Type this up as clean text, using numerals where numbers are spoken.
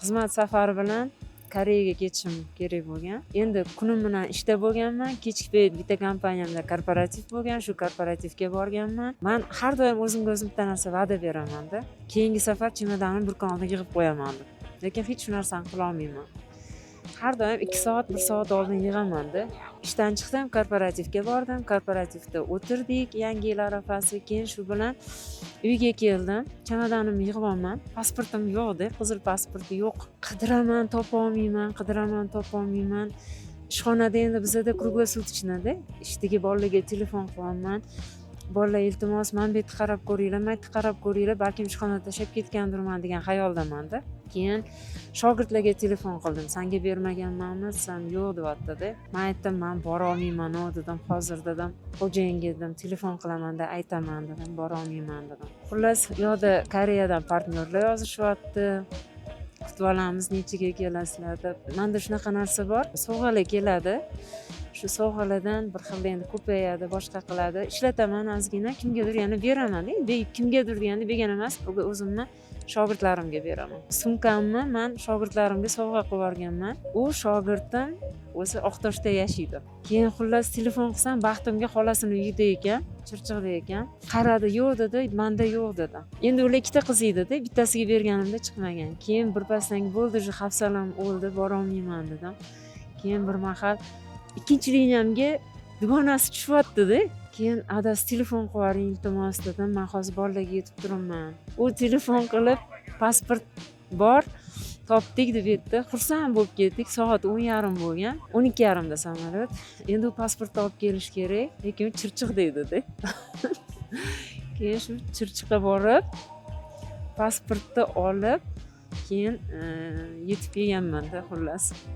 xizmat safari bilan Koreyaga ketishim kerak bo'lgan. Endi kunim bilan ishda bo'lganman. Kechki payt bitta kompaniyamda korporativ bo'lgan, shu korporativga borganman. Men har doim o'zimga o'zim bitta narsa va'da beraman-da. Keyingi safar chemodanimni bir kun oldin yig'ib qo'yaman deb. Lekin hech narsani qila olmayman. Har doim 2 soat, 1 soat oldin yig'aman-da. Ishdan chiqdim, korporativga bordim. Korporativda o'tirdik, Yangi yil arafasi. Keyin shu bilan uyga keldim. Chemodanimni yig'ib olman. Pasportim yo'q-da, qizil pasporti yo'q. Qidiraman, topa olmayman. Ishxonada endi bizada kruglosutchna-da. Ishdagi bolalarga telefon qilaman. Bolalar, iltimos, men bu yerga qarab ko'ringlar, men yerga qarab ko'ringlar, balkim ishxonada tashlab ketgandirman degan xayoldaman-da. Keyin shogirdlarga telefon qildim. Senga bermaganmanmi? Sen yo'q deyapti-da. Men aytdim, men bora olmayman dedim. Hozir dedim, xo'jayinga dedim, telefon qilaman-da, aytaman dedim, bora olmayman dedim. Xullas, yo'da Koreyadan partnyorlar yozishyapti. Kutib olamiz, nechaga kelasizlar deb. Menda shunaqa narsa bor. Sovg'alar keladi. Shu sovg'alardan bir xil endi ko'payadi, boshqa qiladi. Ishlataman ozgina, kimgadir yana beraman. Kimgadir deganda bergan emas, o'zimni shogirdlarimga beraman. Sumkamni men shogirdlarimga sovg'a qilib yuborganman. U shogirdim o'zi Oqtoshda yashaydi. Keyin xullas telefon qilsam, baxtimga xolasini uyida ekan, Chirchiqda ekan. Qaradi, yo'q dedi, menda yo'q dedi. Endi ular ikkita qiz edi-da, bittasiga berganimda chiqmagan. Keyin birpasdan bo'ldi, hafsalam o'ldi, bora olmayman dedim. Keyin bir mahal ikkinchi liniyamga dugonasi tushyapti-da. Keyin adasi telefon qilaring iltimos dedim. Men hozir bolalarga yetib turibman. U telefon qilib, pasport bor, topdik deb aytdi. Xursand bo'lib ketdik. Soat 10:30 bo'lgan. 12:30 da samolyot. Endi u pasportni olib kelish kerak, lekin Chirchiqda edi-da. Keyin shu Chirchiqqa borib, pasportni olib, keyin yetib kelganman-da xullas.